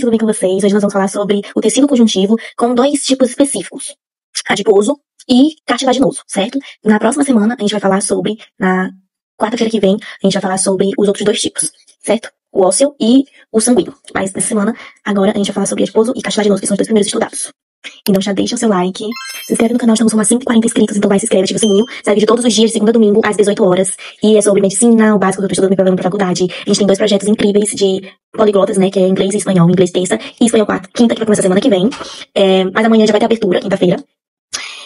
tudo bem com vocês? Hoje nós vamos falar sobre o tecido conjuntivo com dois tipos específicos, adiposo e cartilaginoso, certo? Na próxima semana a gente vai falar sobre, na quarta-feira que vem, a gente vai falar sobre os outros dois tipos, certo? O ósseo e o sanguíneo. Mas nessa semana, agora a gente vai falar sobre adiposo e cartilaginoso, que são os dois primeiros estudados. Então já deixa o seu like, se inscreve no canal, estamos com mais 140 inscritos, então vai, se inscreve, ativa o sininho, sai vídeo todos os dias, de segunda a domingo, às 18 horas, e é sobre medicina, o básico que eu tô estudando meu programa pra faculdade. A gente tem dois projetos incríveis de poliglotas, né, que é inglês e espanhol, inglês terça e espanhol quinta, que vai começar semana que vem, mas amanhã já vai ter abertura, quinta-feira.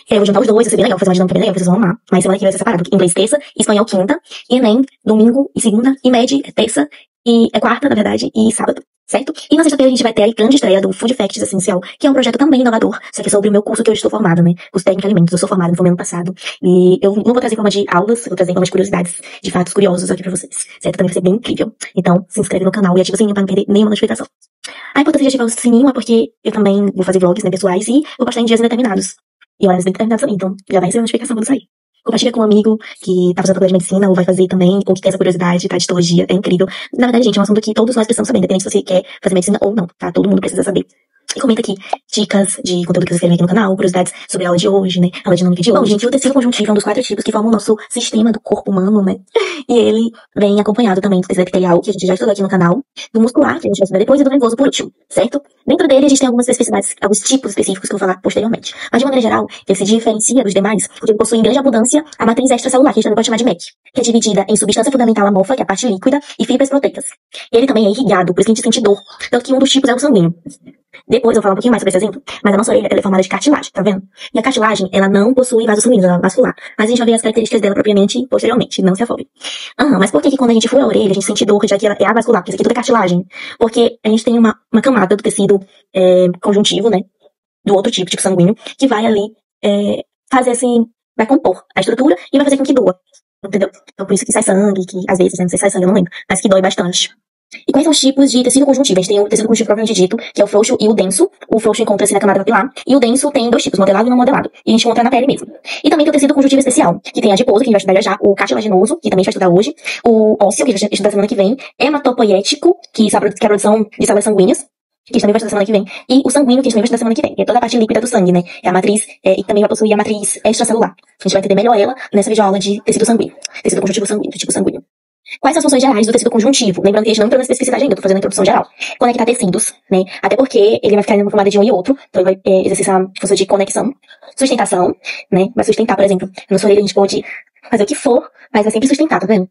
Eu vou juntar os dois, vai ser bem legal, vou fazer uma dinâmica bem legal, vocês vão amar, mas semana que vem vai ser separado, inglês terça, espanhol quinta, e Enem, domingo e segunda, e Med terça, e é quarta, na verdade, e sábado. Certo? E na sexta-feira a gente vai ter a grande estreia do Food Facts Essencial, que é um projeto também inovador, só que é sobre o meu curso que eu estou formada, né? Curso técnico de alimentos, eu sou formada no ano passado. E eu não vou trazer em forma de aulas, eu vou trazer em forma de curiosidades, de fatos curiosos aqui pra vocês. Certo? Também vai ser bem incrível. Então, se inscreve no canal e ativa o sininho pra não perder nenhuma notificação. A importância de ativar o sininho é porque eu também vou fazer vlogs, né, pessoais, e vou postar em dias indeterminados. E horas indeterminadas também, então já vai receber notificação quando sair. Compartilha com um amigo que tá fazendo faculdade de medicina, ou vai fazer também, ou que tem essa curiosidade, tá, de histologia, é incrível. Na verdade, gente, é um assunto que todos nós precisamos saber, independente se você quer fazer medicina ou não, tá? Todo mundo precisa saber. E comenta aqui dicas de conteúdo que vocês querem ver aqui no canal, curiosidades sobre a aula de hoje, né? A aula dinâmica de hoje. Bom, gente, o tecido conjuntivo é um dos 4 tipos que formam o nosso sistema do corpo humano, né? E ele vem acompanhado também do tecido epitelial, que a gente já estudou aqui no canal, do muscular, que a gente vai estudar depois, e do nervoso por último, certo? Dentro dele a gente tem algumas especificidades, alguns tipos específicos que eu vou falar posteriormente. Mas de maneira geral, ele se diferencia dos demais porque ele possui em grande abundância a matriz extracelular, que a gente também pode chamar de MEC, que é dividida em substância fundamental amorfa, que é a parte líquida, e fibras proteicas. Ele também é irrigado, por isso que a gente sente dor, tanto que um dos tipos é o sanguíneo. Depois eu vou falar um pouquinho mais sobre esse exemplo, mas a nossa orelha ela é formada de cartilagem, tá vendo? E a cartilagem, ela não possui vasos sanguíneos, ela é vascular. Mas a gente vai ver as características dela propriamente posteriormente, não se afobe. Mas por que quando a gente fura a orelha, a gente sente dor, já que ela é avascular? Porque isso aqui tudo é cartilagem. Porque a gente tem uma camada do tecido conjuntivo, né? Do outro tipo sanguíneo, que vai ali fazer assim, vai compor a estrutura e vai fazer com que doa. Entendeu? Então por isso que sai sangue, que às vezes, né, não sei se sai sangue, eu não lembro, mas que dói bastante. E quais são os tipos de tecido conjuntivo? A gente tem o tecido conjuntivo propriamente dito, que é o frouxo e o denso. O frouxo encontra-se na camada papilar, e o denso tem 2 tipos, modelado e não modelado. E a gente encontra na pele mesmo. E também tem o tecido conjuntivo especial, que tem a adiposo, que a gente vai estudar já, o cartilaginoso, que também a gente vai estudar hoje, o ósseo, que a gente vai estudar semana que vem, hematopoético, que é a produção de células sanguíneas, que a gente também vai estudar semana que vem, e o sanguíneo, que a gente também vai estudar semana que vem, que é toda a parte líquida do sangue, né? É a matriz, e também vai possuir a matriz extracelular. A gente vai entender melhor ela nessa videoaula de tecido sanguíneo, tecido conjuntivo sanguíneo, do tipo sanguíneo. Quais são as funções gerais do tecido conjuntivo? Lembrando que a gente não entrou nessa especificidade ainda, eu tô fazendo a introdução geral. Conectar tecidos, né? Até porque ele vai ficar numa camada de um e outro, então ele vai exercer essa função de conexão, sustentação, né? Vai sustentar, por exemplo, na sua orelha a gente pode fazer o que for, mas vai sempre sustentar, tá vendo?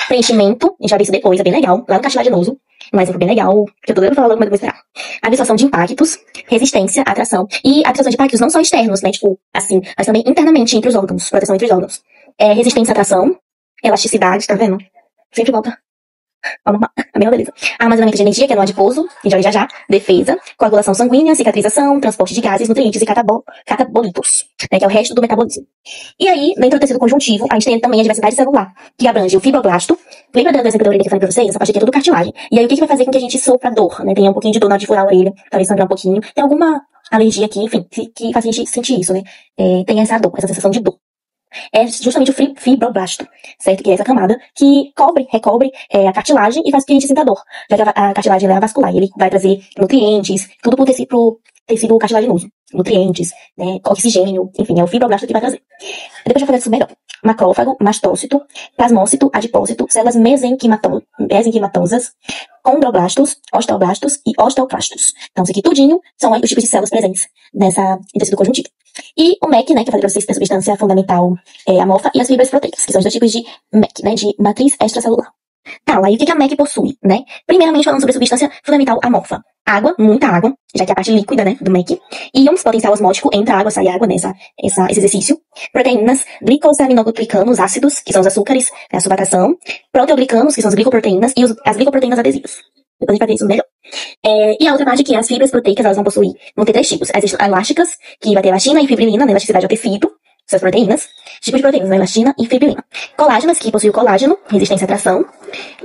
Preenchimento, a gente vai ver isso depois, é bem legal, lá no cartilaginoso, um exemplo bem legal, que eu tô dando pra falar logo, mas depois será. Absorção de impactos, resistência, atração, e absorção de impactos não só externos, né? Tipo, assim, mas também internamente entre os órgãos, proteção entre os órgãos. Resistência à atração, elasticidade, tá vendo? Sempre volta a mesma beleza. Armazenamento de energia, que é no adiposo, a gente vai já. Defesa, coagulação sanguínea, cicatrização, transporte de gases, nutrientes e catabolitos, né, que é o resto do metabolismo. E aí, dentro do tecido conjuntivo, a gente tem também a diversidade celular, que abrange o fibroblasto. Lembra do exemplo da orelha que eu falei pra vocês? Essa parte aqui é tudo cartilagem. E aí, o que vai fazer com que a gente sofra dor, né? Tenha um pouquinho de dor na hora de furar a orelha, talvez sangrar um pouquinho. Tem alguma alergia aqui, enfim, que faz a gente sentir isso, né? Tem essa dor, essa sensação de dor. É justamente o fibroblasto, certo? Que é essa camada que recobre a cartilagem e faz com que a gente sinta dor. Já que a cartilagem é vascular, e ele vai trazer nutrientes, tudo pro tecido cartilaginoso. Nutrientes, né, oxigênio, enfim, é o fibroblasto que vai trazer. Depois eu vou falar disso melhor. Macrófago, mastócito, plasmócito, adipócito, células mesenquimatosas, condroblastos, osteoblastos e osteoclastos. Então, isso aqui tudinho são os tipos de células presentes em tecido conjuntivo. E o MEC, né, que eu falei pra vocês, tem a substância fundamental amorfa, e as fibras proteicas, que são os 2 tipos de MEC, né, de matriz extracelular. Tá, aí o que a MEC possui, né? Primeiramente, falando sobre a substância fundamental amorfa. Água, muita água, já que é a parte líquida, né, do MEC. Íons, potencial osmótico, entra água, sai água, né, esse exercício. Proteínas, glicosaminoglicanos ácidos, que são os açúcares, né, a subatração. Proteoglicanos, que são as glicoproteínas, e as glicoproteínas adesivas. Depois a gente vai ver isso melhor. E a outra parte que é as fibras proteicas, elas vão ter 3 tipos. As elásticas, que vai ter elastina e fibrilina, né, elasticidade ao tecido, essas proteínas. Tipos de proteínas, né, elastina e fibrilina. Colágenas, que possuem o colágeno, resistência à tração.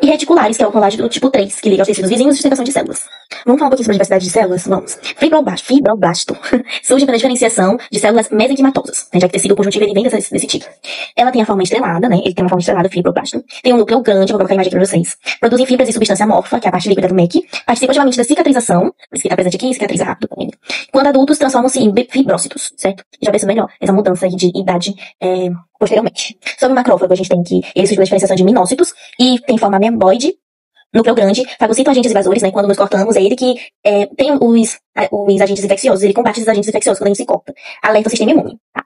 E reticulares, que é o colágeno do tipo 3, que liga aos tecidos vizinhos de sustentação de células. Vamos falar um pouquinho sobre a diversidade de células? Vamos. Fibroblasto surge pela diferenciação de células mesenquimatosas, né, já que o tecido conjuntivo ele vem desse tipo. Ela tem a forma estrelada, né? Ele tem uma forma estrelada, fibroblasto. Tem um núcleo grande, vou colocar a imagem aqui pra vocês. Produzem fibras e substância amorfa, que é a parte líquida do MEC. Participa ativamente da cicatrização, por isso que tá presente aqui, cicatriza rápido também. Quando adultos, transformam-se em fibrócitos, certo? Já pensou melhor essa mudança aí de idade posteriormente. Sobre o macrófago, a gente tem que ele surge pela diferenciação de minócitos e tem forma memboide, núcleo grande, fagocita agentes invasores, né? Quando nos cortamos, é ele que tem os agentes infecciosos, ele combate esses agentes infecciosos quando a gente se corta. Alerta o sistema imune, tá?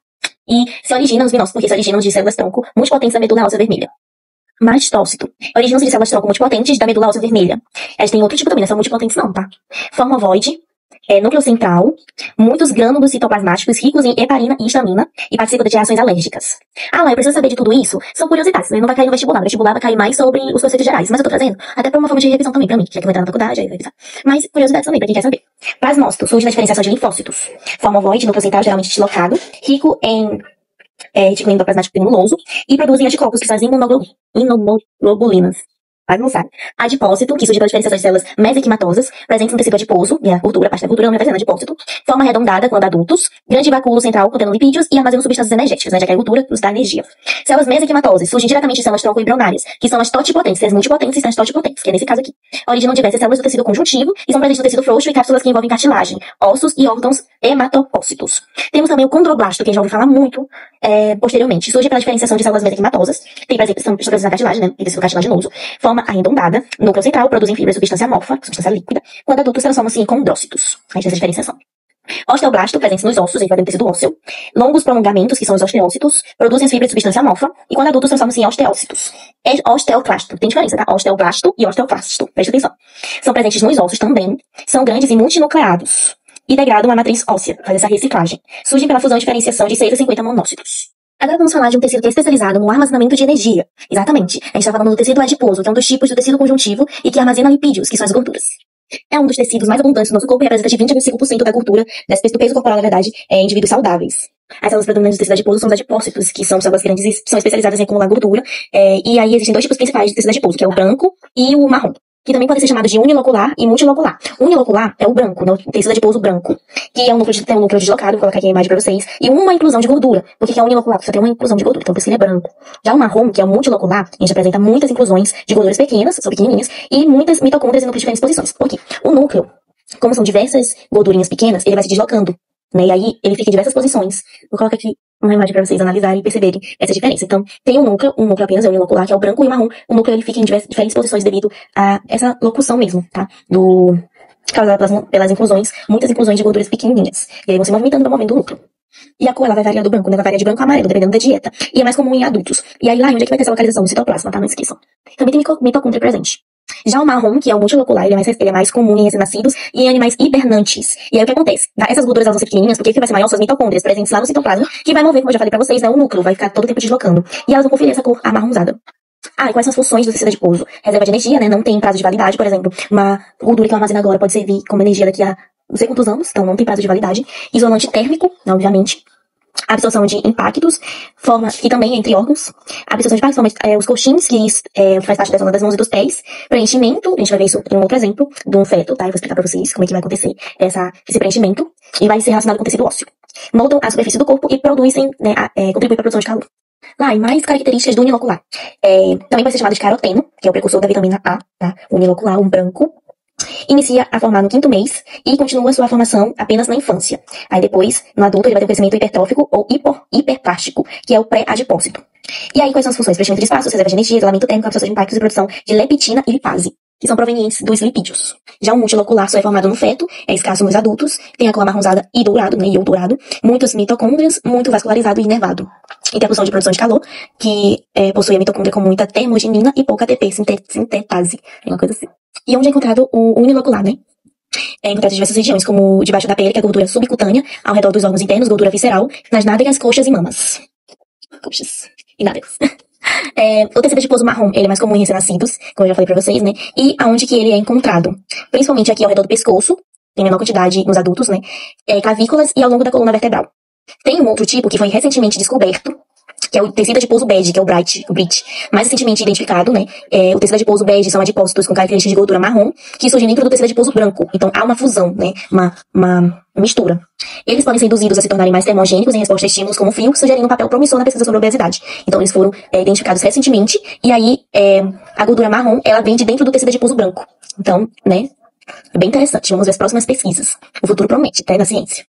E se origina nos minócitos, porque se originam de células-tronco multipotentes da medula óssea vermelha. Mastócito. Originam-se de células-tronco multipotentes da medula óssea vermelha. Elas têm outro tipo também, não são multipotentes não, tá? Forma ovoide, núcleo central, muitos grânulos citoplasmáticos ricos em heparina e histamina e participam de reações alérgicas. Ah, lá, eu preciso saber de tudo isso? São curiosidades, né? Não vai cair no vestibular. No vestibular vai cair mais sobre os conceitos gerais. Mas eu tô trazendo até pra uma forma de revisão também pra mim, já que eu vou entrar na faculdade, aí vai revisar. Mas curiosidades também, pra quem quer saber. Plasmócito surge na diferenciação de linfócitos. Forma ovoide, núcleo central geralmente deslocado, rico em tipo endoplasmático granuloso, e produzem anticorpos, que são as imunoglobulinas. Mas não sabe. Adipócito, que surge pela diferenciação de células mesenquimatosas, presentes no tecido adiposo, e a gordura, a parte da gordura não é presente, adipócito. Forma arredondada quando adultos, grande vacúolo central contendo lipídios e armazenam substâncias energéticas, né, já que a gordura nos dá energia. Células mesenquimatosas surgem diretamente de células tronco embrionárias, que são as totipotentes, as multipotentes e as totipotentes, que é nesse caso aqui. Originam diversas células do tecido conjuntivo e são presentes no tecido frouxo e cápsulas que envolvem cartilagem, ossos e órgãos hematopócitos. Temos também o condroblasto, que a gente já ouviu falar muito posteriormente. Surge pela diferenciação de células mesenquimatosas, tem presentes na cartilagem, né, em tecido cartilaginoso, forma arredondada, núcleo central, produzem fibra e substância amorfa, substância líquida. Quando adultos, transformam-se em condrócitos. A gente tem essa diferenciação. Osteoblasto, presentes nos ossos, ele vai dentro do tecido ósseo. Longos prolongamentos, que são os osteócitos, produzem as fibras de substância amorfa. E quando adultos, transformam-se em osteócitos. Osteoclasto. Tem diferença, tá? Osteoblasto e osteoclasto. Presta atenção. São presentes nos ossos também. São grandes e multinucleados. E degradam a matriz óssea, faz essa reciclagem. Surgem pela fusão e diferenciação de 6 a 50 monócitos. Agora vamos falar de um tecido que é especializado no armazenamento de energia. Exatamente. A gente está falando do tecido adiposo, que é um dos tipos do tecido conjuntivo e que armazena lipídios, que são as gorduras. É um dos tecidos mais abundantes do nosso corpo e representa de 20 a 25% da gordura, do peso corporal, na verdade, em indivíduos saudáveis. As células predominantes do tecido adiposo são os adipócitos, que são células grandes e são especializadas em acumular gordura. E aí existem dois tipos principais de tecido adiposo, que é o branco e o marrom, que também podem ser chamados de unilocular e multilocular. Unilocular é o branco, né, o tecido adiposo branco, que é tem um núcleo deslocado, vou colocar aqui a imagem pra vocês, e uma inclusão de gordura. Por que é unilocular? Porque só tem uma inclusão de gordura, então por isso que ele é branco. Já o marrom, que é o multilocular, a gente apresenta muitas inclusões de gorduras pequenas, são pequenininhas, e muitas mitocôndrias e núcleos de diferentes posições. Por quê? O núcleo, como são diversas gordurinhas pequenas, ele vai se deslocando, né, e aí ele fica em diversas posições. Vou colocar aqui uma imagem para vocês analisarem e perceberem essa diferença. Então, tem um núcleo apenas é unilocular, que é o branco, e o marrom. O núcleo ele fica em diferentes posições devido a essa locução mesmo, tá? Causada pelas inclusões, muitas inclusões de gorduras pequenininhas. E aí vão se movimentando para movendo o núcleo. E a cor, ela vai variar do branco, né? Vai variar de branco a amarelo, dependendo da dieta. E é mais comum em adultos. E aí lá, onde é que vai ter essa localização do citoplasma, tá? Não esqueçam. Também tem mitocôndria presente. Já o marrom, que é o multilocular, ele é mais comum em recém-nascidos e em animais hibernantes. E aí o que acontece? Essas gorduras elas vão ser pequenininhas, porque o que vai ser maior são as mitocôndrias presentes lá no citoplasma, que vai mover, como eu já falei pra vocês, né? O núcleo vai ficar todo o tempo deslocando. E elas vão conferir essa cor amarronzada. E quais são as funções do tecido adiposo? Reserva de energia, né? Não tem prazo de validade, por exemplo. Uma gordura que eu armazeno agora pode servir como energia daqui a não sei quantos anos, então não tem prazo de validade. Isolante térmico, né, obviamente. Absorção de impactos, forma, que também é entre órgãos. Absorção de impactos, forma os coxins, que faz parte da zona das mãos e dos pés. Preenchimento, a gente vai ver isso em um outro exemplo, de um feto, tá? Eu vou explicar pra vocês como é que vai acontecer esse preenchimento. E vai ser relacionado com o tecido ósseo. Moldam a superfície do corpo e produzem, né, contribuem para a produção de calor. Lá, e mais características do unilocular. Também pode ser chamado de caroteno, que é o precursor da vitamina A, tá? Unilocular, um branco. Inicia a formar no 5º mês e continua sua formação apenas na infância. Aí depois, no adulto, ele vai ter um crescimento hipertrófico ou hiperplástico, que é o pré-adipócito. E aí, quais são as funções? Preenchimento de espaço, reserva de energia, isolamento térmico, absorção de impactos e produção de leptina e lipase, que são provenientes dos lipídios. Já o multilocular só é formado no feto, é escasso nos adultos, tem a cor amarronzada e dourado, né, e ou dourado, muitas mitocôndrias, muito vascularizado e inervado. E tem a função de produção de calor, que possui a mitocôndria com muita termogenina e pouca ATP, sintetase, é uma coisa assim. E onde é encontrado o unilocular, né? É encontrado em diversas regiões, como debaixo da pele, que é a gordura subcutânea, ao redor dos órgãos internos, gordura visceral, nas nádegas, coxas e mamas. Coxas e nádegas. O tecido adiposo marrom, ele é mais comum em recém-nascidos, como eu já falei pra vocês, né? E aonde que ele é encontrado? Principalmente aqui ao redor do pescoço, tem menor quantidade nos adultos, né? Clavículas e ao longo da coluna vertebral. Tem um outro tipo que foi recentemente descoberto, que é o tecido adiposo bege, que é o Bright. Mais recentemente identificado, né, o tecido adiposo bege são adipócitos com características de gordura marrom, que surgem dentro do tecido adiposo branco. Então, há uma fusão, né, uma mistura. Eles podem ser induzidos a se tornarem mais termogênicos em resposta a estímulos como frio, sugerindo um papel promissor na pesquisa sobre obesidade. Então, eles foram identificados recentemente, e aí, a gordura marrom, ela vem de dentro do tecido adiposo branco. Então, né, é bem interessante. Vamos ver as próximas pesquisas. O futuro promete, até na ciência.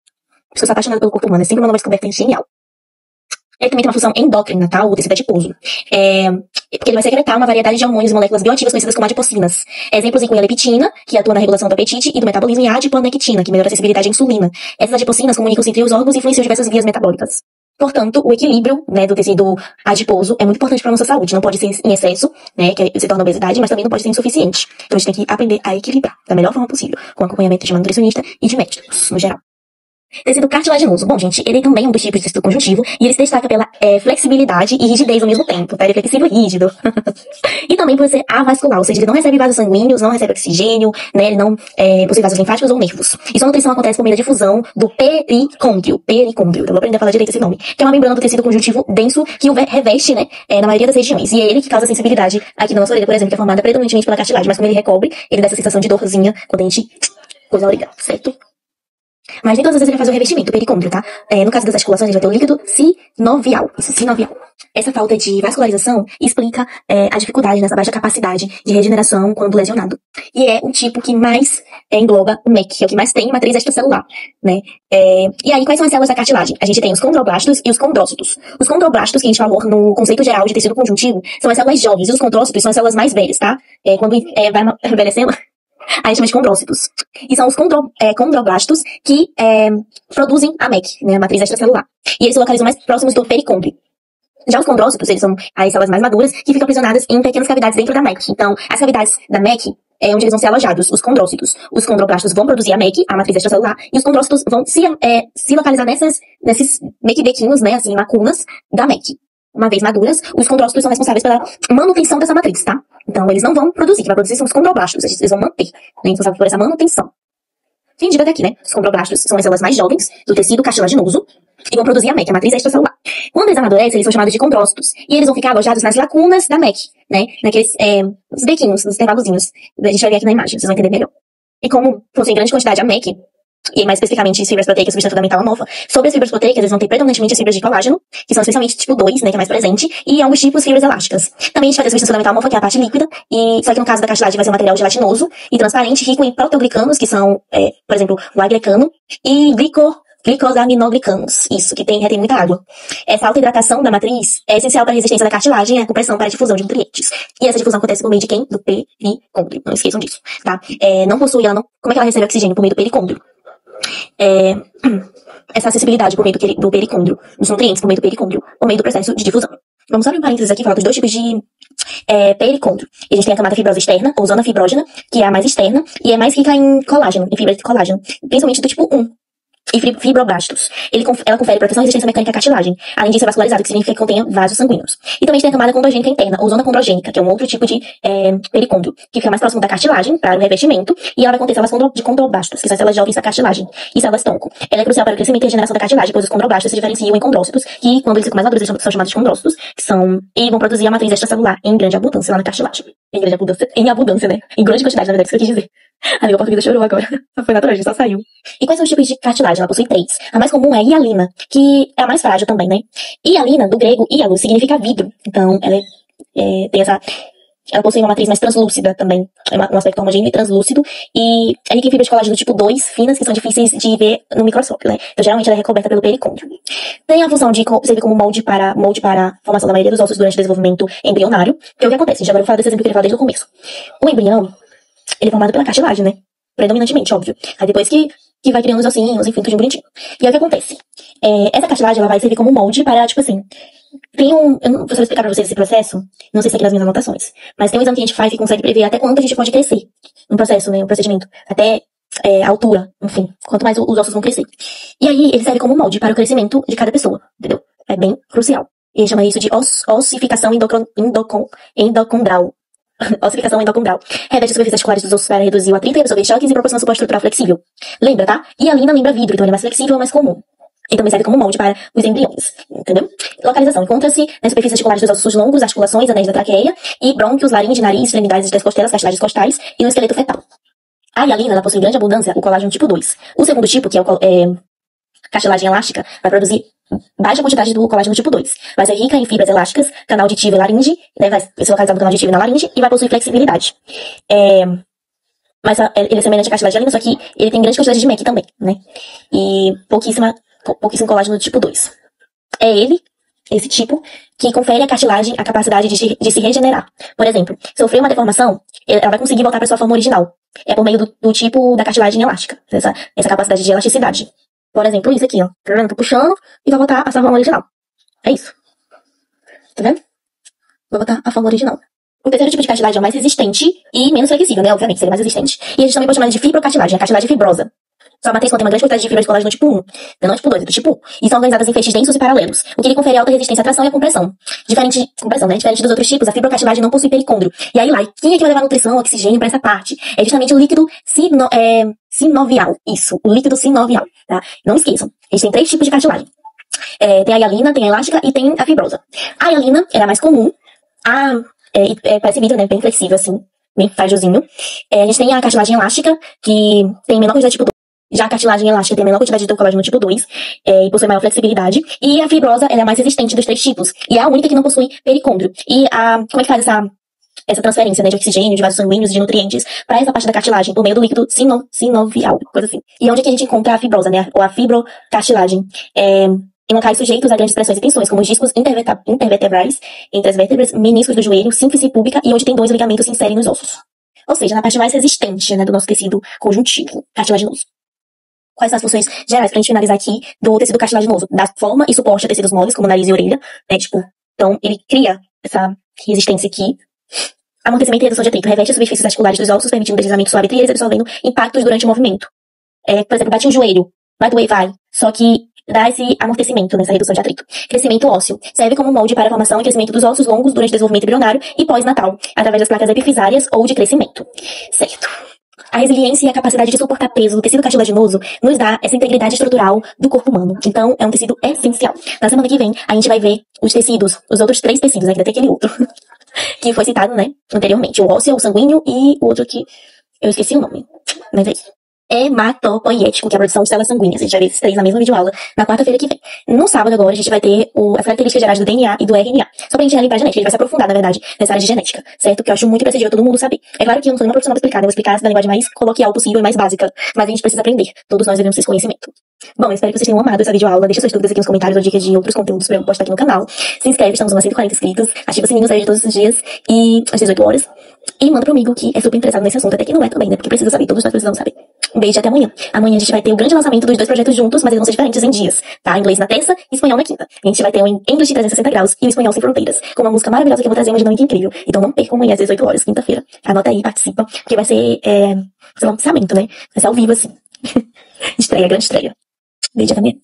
Por isso que eu sou apaixonada pelo corpo humano, é sempre uma nova descoberta genial. Ele também tem uma função endócrina, tá? O tecido adiposo. Porque ele vai secretar uma variedade de hormônios e moléculas bioativas conhecidas como adipocinas. Exemplos incluem a leptina, que atua na regulação do apetite e do metabolismo, e a adiponectina, que melhora a sensibilidade à insulina. Essas adipocinas comunicam-se entre os órgãos e influenciam diversas vias metabólicas. Portanto, o equilíbrio, né, do tecido adiposo é muito importante para a nossa saúde. Não pode ser em excesso, né, que se torna obesidade, mas também não pode ser insuficiente. Então a gente tem que aprender a equilibrar da melhor forma possível, com acompanhamento de uma nutricionista e de médicos, no geral. Tecido cartilaginoso. Bom, gente, ele também é um dos tipos de tecido conjuntivo e ele se destaca pela flexibilidade e rigidez ao mesmo tempo, tá? Ele é flexível e rígido. E também por ser avascular, ou seja, ele não recebe vasos sanguíneos, não recebe oxigênio, né? Ele não possui vasos linfáticos ou nervos. E sua nutrição acontece por meio da difusão do pericôndrio. Pericôndrio, então vou aprender a falar direito esse nome. Que é uma membrana do tecido conjuntivo denso que o reveste, né? Na maioria das regiões. E é ele que causa sensibilidade aqui na nossa orelha, por exemplo, que é formada predominantemente pela cartilagem. Mas como ele recobre, ele dá essa sensação de dorzinha quando a gente coisa a orelha, certo? Mas nem todas as vezes ele vai fazer o revestimento, o pericôndrio, tá? No caso das articulações, ele vai ter o líquido sinovial. Isso, sinovial. Essa falta de vascularização explica a dificuldade nessa baixa capacidade de regeneração quando lesionado. E é o tipo que mais engloba o MEC, que é o que mais tem matriz extracelular, né? E aí, quais são as células da cartilagem? A gente tem os condroblastos e os condrócitos. Os condroblastos, que a gente falou no conceito geral de tecido conjuntivo, são as células jovens, e os condrócitos são as células mais velhas, tá? Quando vai envelhecendo, a gente chama de condrócitos. E são os condroblastos que produzem a MEC, né, a matriz extracelular. E eles se localizam mais próximos do pericôndrio. Já os condrócitos, eles são as células mais maduras que ficam aprisionadas em pequenas cavidades dentro da MEC. Então, as cavidades da MEC é onde eles vão ser alojados, os condrócitos. Os condroblastos vão produzir a MEC, a matriz extracelular, e os condrócitos vão se localizar nesses MEC-bequinhos, né, assim, lacunas da MEC. Uma vez maduras, os condrócitos são responsáveis pela manutenção dessa matriz, tá? Então, eles não vão produzir, quem vai produzir são os condroblastos, eles vão manter, né? Responsáveis por essa manutenção. Tem dica daqui, né? Os condroblastos são as células mais jovens do tecido cartilaginoso e vão produzir a MEC, a matriz extracelular. Quando eles amadurecem, eles são chamados de condrócitos. E eles vão ficar alojados nas lacunas da MEC, né? Naqueles, os bequinhos, nos intervalozinhos. A gente vai ver aqui na imagem, vocês vão entender melhor. E como possui grande quantidade a MEC, e mais especificamente fibras proteicas, substância fundamental amorfa, sobre as fibras proteicas, eles vão ter predominantemente as fibras de colágeno, que são especialmente tipo 2, né, que é mais presente, e alguns tipos fibras elásticas. Também a gente vai ter a substância fundamental amorfa, que é a parte líquida, e só que no caso da cartilagem vai ser um material gelatinoso e transparente, rico em proteoglicanos, que são, por exemplo, o aglecano, e glicosaminoglicanos, isso, que retém muita água. Essa alta hidratação da matriz é essencial para a resistência da cartilagem e a compressão para a difusão de nutrientes. E essa difusão acontece por meio de quem? Do pericôndrio. Não esqueçam disso, tá? Como é que ela recebe oxigênio? Por meio do pericôndrio. Essa acessibilidade por meio do pericôndrio, dos nutrientes por meio do pericôndrio, por meio do processo de difusão. Vamos abrir um parênteses aqui e falar dos dois tipos de pericôndrio. E a gente tem a camada fibrosa externa, ou zona fibrógena, que é a mais externa, e é mais rica em colágeno, em fibras de colágeno, principalmente do tipo 1. E fibroblastos. Ela confere proteção e resistência mecânica à cartilagem, além de ser vascularizada, que significa que contém vasos sanguíneos. E também tem a camada condrogênica interna, ou zona condrogênica, que é um outro tipo de pericôndrio, que fica mais próximo da cartilagem, para o revestimento, e ela vai conter células de condroblastos, que são células jovens da cartilagem, e células tronco. Ela é crucial para o crescimento e regeneração da cartilagem, pois os condroblastos se diferenciam em condrócitos, que quando eles ficam mais maduros, eles são chamados de condrócitos, e vão produzir a matriz extracelular em grande abundância lá na cartilagem. Em abundância, né? Em grande quantidade, na verdade, isso que eu quis dizer. A língua portuguesa chorou agora. Só foi natural, só saiu. E quais são os tipos de cartilagem? Ela possui 3. A mais comum é a hialina, que é a mais frágil também, né? Hialina, do grego hialo, significa vidro. Então, ela tem essa... Ela possui uma matriz mais translúcida também. É um aspecto homogêneo e translúcido. E é rica em fibras de colágeno do tipo 2, finas, que são difíceis de ver no microscópio, né? Então, geralmente, ela é recoberta pelo pericôndrio. Tem a função de servir como molde para a formação da maioria dos ossos durante o desenvolvimento embrionário. Que é o que acontece. Já agora eu vou falar desse exemplo que eu queria falar desde o começo. O embrião, ele é formado pela cartilagem, né? Predominantemente, óbvio. Aí depois que vai criando os ossinhos, enfim, tudo bonitinho. E aí o que acontece? Essa cartilagem, ela vai servir como molde para, tipo assim... eu não vou saber explicar pra vocês esse processo, não sei se é aqui nas minhas anotações, mas tem um exame que a gente faz que consegue prever até quanto a gente pode crescer no processo, né, no procedimento, até a altura, enfim, quanto mais os ossos vão crescer. E aí ele serve como molde para o crescimento de cada pessoa, entendeu? É bem crucial. E a gente chama isso de ossificação endocondral. Ossificação endocondral. Reveste as superfícies articulares dos ossos para reduzir o atrito e absorver choques e proporciona suporte estrutural flexível. Lembra, tá? E a hialina lembra vidro, então ele é mais flexível, mais comum. E também serve como molde para os embriões, entendeu? Localização. Encontra-se nas superfícies articulares dos ossos longos, articulações, anéis da traqueia e brônquios, laringe, nariz, extremidades das costelas, cartilagens costais e no esqueleto fetal. A hialina, ela possui grande abundância o colágeno tipo 2. O segundo tipo, que é cartilagem elástica, vai produzir baixa quantidade do colágeno tipo 2. Vai ser rica em fibras elásticas, canal aditivo e laringe, né, vai ser localizado no canal aditivo e na laringe e vai possuir flexibilidade. Mas ele é semelhante à cartilagem hialina, só que ele tem grande quantidade de MEC também, né? E pouquíssimo colágeno do tipo 2. É esse tipo, que confere à cartilagem a capacidade de se regenerar. Por exemplo, sofreu uma deformação, ela vai conseguir voltar para sua forma original. É por meio do tipo da cartilagem elástica, essa capacidade de elasticidade. Por exemplo, isso aqui, ó. Tá vendo? Tô puxando e vai voltar a sua forma original. É isso. Tá vendo? Vai voltar a forma original. O terceiro tipo de cartilagem é o mais resistente e menos flexível, né? Obviamente, seria mais resistente. E a gente também pode chamar de fibrocartilagem, a cartilagem fibrosa. Sua matriz contém uma grande quantidade de fibras de colágeno tipo 1, não tipo 2, é do tipo 1, e são organizadas em feixes densos e paralelos, o que lhe confere alta resistência à tração e à compressão. Diferente dos outros tipos, a fibrocartilagem não possui pericôndrio. E aí lá, quem é que vai levar nutrição, oxigênio para essa parte? É justamente o líquido sinovial. Isso, o líquido sinovial, tá? Não esqueçam, a gente tem 3 tipos de cartilagem. Tem a hialina, tem a elástica e tem a fibrosa. A hialina é a mais comum, parece vidro, né? Bem flexível, assim, bem frágilzinho. A gente tem a cartilagem elástica, que tem menor quantidade de tipo 2. Já a cartilagem elástica tem a menor quantidade de colágeno tipo 2 e possui maior flexibilidade. E a fibrosa, ela é a mais resistente dos 3 tipos. E é a única que não possui pericôndrio. E como é que faz essa transferência, né, de oxigênio, de vasos sanguíneos, de nutrientes para essa parte da cartilagem, por meio do líquido sinovial, coisa assim. E onde é que a gente encontra a fibrosa, né, ou a fibrocartilagem? Em locais sujeitos a grandes pressões e tensões, como os discos intervertebrais, entre as vértebras, meniscos do joelho, sínfise púbica e onde tendões e ligamentos se inserem nos ossos. Ou seja, na parte mais resistente, né, do nosso tecido conjuntivo, cartilaginoso. Quais são as funções gerais, pra gente finalizar aqui, do tecido cartilaginoso? Dá forma e suporte a tecidos moles, como nariz e orelha, né, então ele cria essa resistência aqui. Amortecimento e redução de atrito. Reveste as superfícies articulares dos ossos, permitindo deslizamento suave entre eles, absorvendo impactos durante o movimento. Por exemplo, bate um joelho, vai doer, vai, só que dá esse amortecimento, nessa redução de atrito. Crescimento ósseo. Serve como molde para a formação e crescimento dos ossos longos durante o desenvolvimento embrionário e pós-natal, através das placas epifisárias ou de crescimento. Certo. A resiliência e a capacidade de suportar peso do tecido cartilaginoso nos dá essa integridade estrutural do corpo humano. Então, é um tecido essencial. Na semana que vem, a gente vai ver os tecidos, os outros 3 tecidos, ainda tem aquele outro, que foi citado, né, anteriormente. O ósseo, o sanguíneo e o outro que eu esqueci o nome. Mas é isso. Hematopoiético, que é a produção de células sanguíneas. A gente vai ver esses 3 na mesma videoaula, na quarta-feira que vem. No sábado agora, a gente vai ter as características gerais do DNA e do RNA. Só pra gente relembrar a genética, a gente vai se aprofundar, na verdade, nessa área de genética, certo? Que eu acho muito imprescindível todo mundo saber. É claro que eu não sou nenhuma profissional pra explicar, né? Eu vou explicar da linguagem mais coloquial possível e mais básica, mas a gente precisa aprender. Todos nós devemos ter esse conhecimento. Bom, eu espero que vocês tenham amado essa videoaula. Deixa suas dúvidas aqui nos comentários ou dicas de outros conteúdos pra eu postar aqui no canal. Se inscreve, estamos com 140 inscritos. Ativa o sininho, sai de todos os dias e às 18 horas. E manda pro amigo que é super interessado nesse assunto, até que não é também, né? Porque precisa saber, todos nós precisamos saber. Um beijo e até amanhã. Amanhã a gente vai ter o grande lançamento dos 2 projetos juntos, mas eles vão ser diferentes em dias, tá? Inglês na terça e espanhol na quinta. A gente vai ter o English de 360 graus e o espanhol sem fronteiras, com uma música maravilhosa que eu vou trazer, uma dinâmica incrível. Então não percam amanhã às 18 horas, quinta-feira. Anota aí, participa, porque vai ser um lançamento, né? Vai ser ao vivo, assim. Estreia, grande estreia. Beijo e até amanhã.